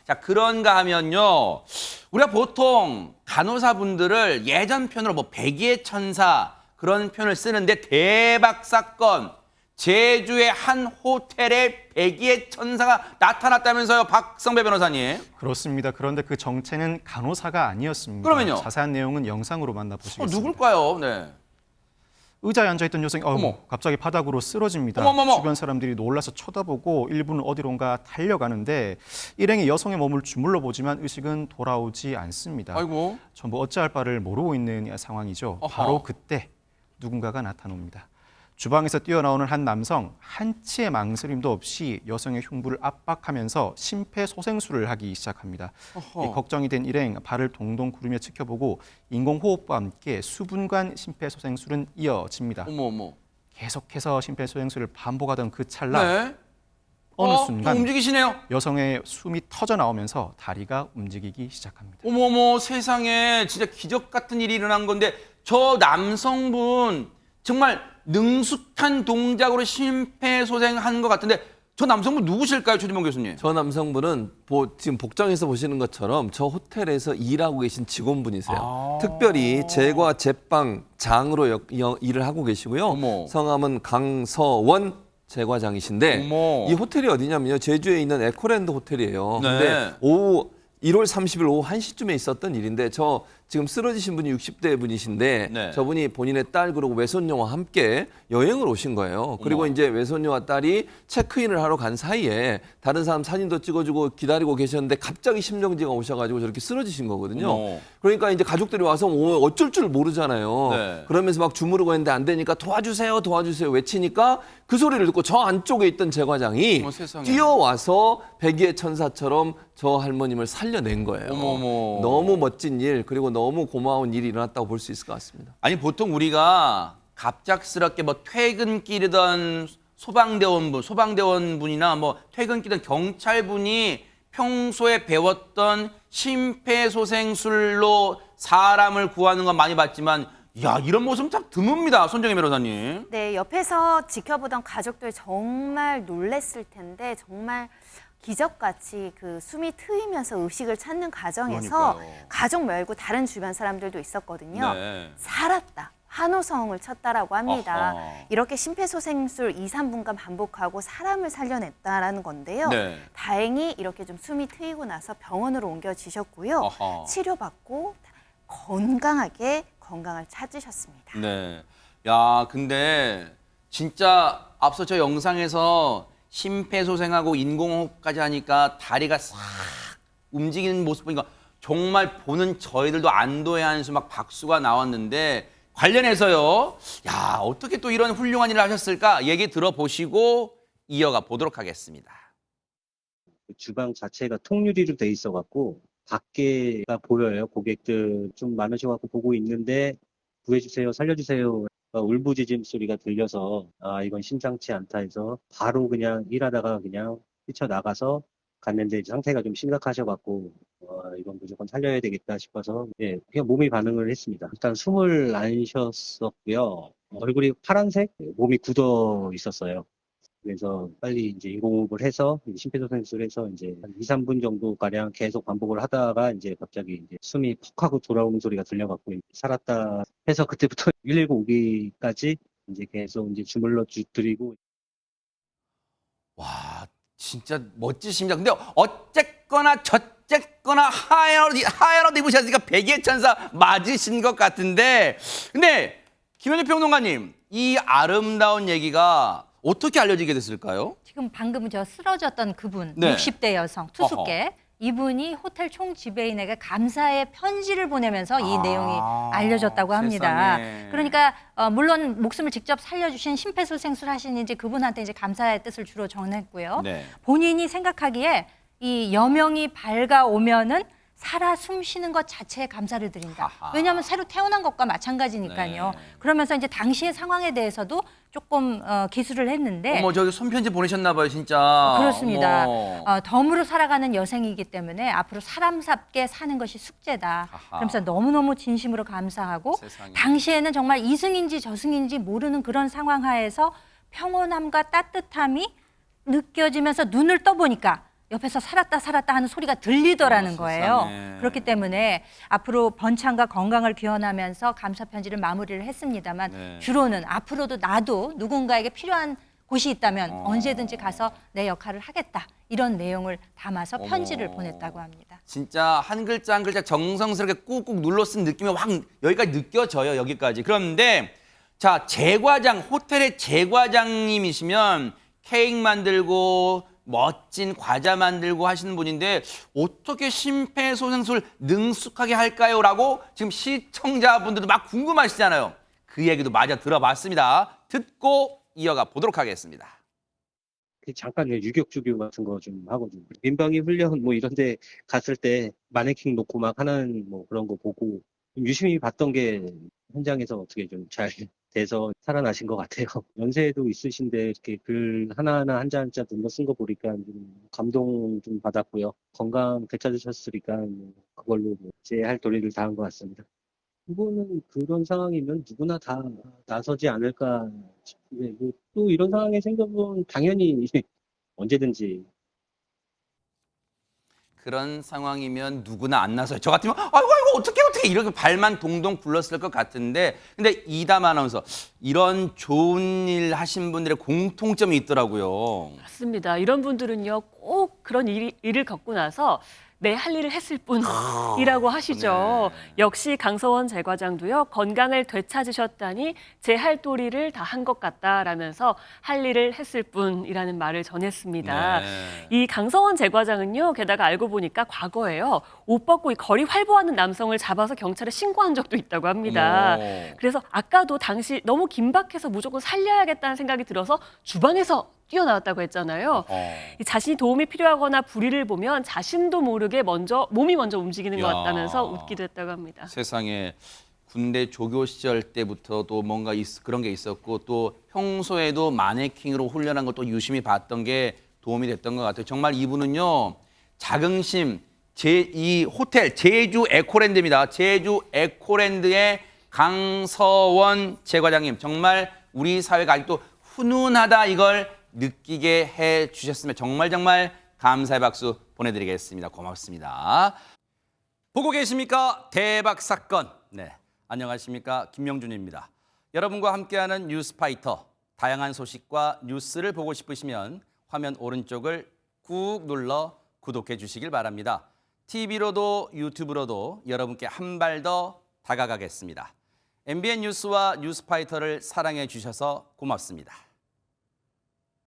자, 그런가 하면요. 우리가 보통 간호사분들을 예전 표현으로 뭐 백의의 천사 그런 표현을 쓰는데 대박 사건. 제주의 한 호텔에 백의의 천사가 나타났다면서요, 박성배 변호사님. 그렇습니다. 그런데 그 정체는 간호사가 아니었습니다. 그러면요? 자세한 내용은 영상으로 만나보시겠습니다. 누굴까요? 네. 의자에 앉아있던 여성이 어머. 갑자기 바닥으로 쓰러집니다. 어머머머. 주변 사람들이 놀라서 쳐다보고 일부는 어디론가 달려가는데 일행이 여성의 몸을 주물러 보지만 의식은 돌아오지 않습니다. 아이고. 전부 어찌할 바를 모르고 있는 상황이죠. 어허. 바로 그때 누군가가 나타납니다. 주방에서 뛰어나오는 한 남성, 한치의 망설임도 없이 여성의 흉부를 압박하면서 심폐소생술을 하기 시작합니다. 걱정이 된 일행 발을 동동 구르며 지켜보고 인공호흡과 함께 수분간 심폐소생술은 이어집니다. 어머. 계속해서 심폐소생술을 반복하던 그 찰나 네. 어느 좀 순간 움직이시네요. 여성의 숨이 터져 나오면서 다리가 움직이기 시작합니다. 어머머, 세상에 진짜 기적 같은 일이 일어난 건데 저 남성분 정말 능숙한 동작으로 심폐소생한 것 같은데 저 남성분 누구실까요, 최진봉 교수님? 저 남성분은 지금 복장에서 보시는 것처럼 저 호텔에서 일하고 계신 직원분이세요. 특별히 제과 제빵 장으로 일을 하고 계시고요. 어머. 성함은 강서원 제과장이신데 어머. 이 호텔이 어디냐면요. 제주에 있는 에코랜드 호텔이에요. 네. 근데 오후 1월 30일 오후 1시쯤에 있었던 일인데 저 지금 쓰러지신 분이 60대 분이신데 네. 저분이 본인의 딸 그리고 외손녀와 함께 여행을 오신 거예요. 그리고 이제 외손녀와 딸이 체크인을 하러 간 사이에 다른 사람 사진도 찍어주고 기다리고 계셨는데 갑자기 심정지가 오셔가지고 저렇게 쓰러지신 거거든요. 어머. 그러니까 이제 가족들이 와서 어쩔 줄 모르잖아요. 네. 그러면서 막 주무르고 했는데 안 되니까 도와주세요 외치니까 그 소리를 듣고 저 안쪽에 있던 제과장이 세상에. 뛰어와서 백의의 천사처럼 저 할머님을 살려낸 거예요. 어머머. 너무 멋진 일 그리고 너무 고마운 일이 일어났다고 볼 수 있을 것 같습니다. 아니 보통 우리가 갑작스럽게 뭐 퇴근길이던 소방대원분이나 뭐 퇴근길이던 경찰분이 평소에 배웠던 심폐소생술로 사람을 구하는 건 많이 봤지만 야, 이런 모습은 참 드뭅니다, 손정혜 변호사님. 네, 옆에서 지켜보던 가족들 정말 놀랬을 텐데 정말 기적같이 그 숨이 트이면서 의식을 찾는 과정에서 그러니까요. 가족 말고 다른 주변 사람들도 있었거든요. 네. 살았다. 환호성을 쳤다라고 합니다. 어허. 이렇게 심폐소생술 2, 3분간 반복하고 사람을 살려냈다라는 건데요. 네. 다행히 이렇게 좀 숨이 트이고 나서 병원으로 옮겨지셨고요. 어허. 치료받고 건강을 찾으셨습니다. 네. 야, 근데 진짜 앞서 저 영상에서 심폐소생하고 인공호흡까지 하니까 다리가 싹 움직이는 모습 보니까 정말 보는 저희들도 안도의 한숨 막 박수가 나왔는데 관련해서요. 야, 어떻게 또 이런 훌륭한 일을 하셨을까? 얘기 들어보시고 이어가 보도록 하겠습니다. 주방 자체가 통유리로 돼 있어갖고 밖에가 보여요. 고객들 좀 많으셔갖고 보고 있는데 구해주세요, 살려주세요. 울부짖음 소리가 들려서 아 이건 심상치 않다 해서 바로 그냥 일하다가 그냥 뛰쳐나가서 갔는데 상태가 좀 심각하셔갖고 이건 무조건 살려야 되겠다 싶어서 예 그냥 몸이 반응을 했습니다. 일단 숨을 안 쉬었었고요. 얼굴이 파란색, 몸이 굳어 있었어요. 그래서 빨리 이제 인공호흡을 해서 심폐소생술을 해서 이제 한 2, 3분 정도 가량 계속 반복을 하다가 이제 갑자기 이제 숨이 퍽 하고 돌아오는 소리가 들려갖고 살았다 해서 그때부터 119 오기까지 이제 계속 이제 주물러 드리고. 와, 진짜 멋지십니다. 근데 어쨌거나 저쨌거나 하얀 옷 입으셨으니까 백의 천사 맞으신 것 같은데 근데 김현주 평론가님, 이 아름다운 얘기가 어떻게 알려지게 됐을까요? 지금 방금 저 쓰러졌던 그분, 네. 60대 여성, 투숙객. 이분이 호텔 총지배인에게 감사의 편지를 보내면서 이 내용이 알려졌다고 합니다. 세상에. 그러니까 물론 목숨을 직접 살려주신 심폐소생술 하신 이제 그분한테 이제 감사의 뜻을 주로 전했고요. 네. 본인이 생각하기에 이 여명이 밝아오면은 살아 숨쉬는 것 자체에 감사를 드린다. 하하. 왜냐하면 새로 태어난 것과 마찬가지니까요. 네. 그러면서 이제 당시의 상황에 대해서도 조금 기술을 했는데 어머, 저기 손편지 보내셨나 봐요, 진짜. 그렇습니다. 어머. 덤으로 살아가는 여생이기 때문에 앞으로 사람답게 사는 것이 숙제다. 아하. 그러면서 너무너무 진심으로 감사하고 세상에. 당시에는 정말 이승인지 저승인지 모르는 그런 상황 하에서 평온함과 따뜻함이 느껴지면서 눈을 떠보니까 옆에서 살았다 하는 소리가 들리더라는 거예요. 세상에. 그렇기 때문에 앞으로 번창과 건강을 기원하면서 감사 편지를 마무리를 했습니다만 네. 주로는 앞으로도 나도 누군가에게 필요한 곳이 있다면 언제든지 가서 내 역할을 하겠다. 이런 내용을 담아서 편지를 어머. 보냈다고 합니다. 진짜 한 글자 한 글자 정성스럽게 꾹꾹 눌러 쓴 느낌이 확 여기까지 느껴져요. 여기까지. 그런데 자, 제과장, 호텔의 제과장님이시면 케이크 만들고 멋진 과자 만들고 하시는 분인데 어떻게 심폐소생술 능숙하게 할까요? 라고 지금 시청자분들도 막 궁금하시잖아요. 그 얘기도 마저 들어봤습니다. 듣고 이어가 보도록 하겠습니다. 잠깐 유격주교 같은 거 좀 하고 좀 민방위 훈련 뭐 이런 데 갔을 때 마네킹 놓고 막 하는 뭐 그런 거 보고 좀 유심히 봤던 게 현장에서 어떻게 좀 잘 돼서 살아나신 것 같아요. 연세도 있으신데 이렇게 글 하나하나 한자 한자 눌러 쓴 거 보니까 좀 감동 좀 받았고요. 건강 되찾으셨으니까 뭐 그걸로 뭐 제 할 도리를 다한 것 같습니다. 이거는 그런 상황이면 누구나 다 나서지 않을까 싶은데 뭐또 이런 상황이 생겨보면 당연히 언제든지 그런 상황이면 누구나 안 나서요. 저 같으면 아이고 어떻게 이렇게 발만 동동 굴렀을 것 같은데 근데 이담 아나운서 이런 좋은 일 하신 분들의 공통점이 있더라고요. 맞습니다. 이런 분들은요, 꼭 그런 일을 겪고 나서 내 할 일을 했을 뿐이라고 하시죠. 네. 역시 강서원 제과장도요, 건강을 되찾으셨다니 제 할 도리를 다 한 것 같다라면서 할 일을 했을 뿐이라는 말을 전했습니다. 네. 이 강서원 제과장은요, 게다가 알고 보니까 과거에요, 옷 벗고 이 거리 활보하는 남성을 잡아서 경찰에 신고한 적도 있다고 합니다. 어머. 그래서 아까도 당시 너무 긴박해서 무조건 살려야겠다는 생각이 들어서 주방에서 뛰어나왔다고 했잖아요. 이 자신이 도움이 필요하거나 불의를 보면 자신도 모르게 몸이 먼저 움직이는 것 야. 같다면서 웃기도 했다고 합니다. 세상에 군대 조교 시절 때부터도 뭔가 그런 게 있었고 또 평소에도 마네킹으로 훈련한 것도 유심히 봤던 게 도움이 됐던 것 같아요. 정말 이분은요 자긍심 이 호텔 제주 에코랜드입니다. 제주 에코랜드의 강서원 제과장님 정말 우리 사회가 아직도 훈훈하다 이걸 느끼게 해 주셨으면 정말 감사의 박수 보내드리겠습니다. 고맙습니다. 보고 계십니까? 대박 사건. 네, 안녕하십니까? 김명준입니다. 여러분과 함께하는 뉴스파이터. 다양한 소식과 뉴스를 보고 싶으시면 화면 오른쪽을 꾹 눌러 구독해 주시길 바랍니다. TV로도 유튜브로도 여러분께 한 발 더 다가가겠습니다. MBN 뉴스와 뉴스파이터를 사랑해 주셔서 고맙습니다.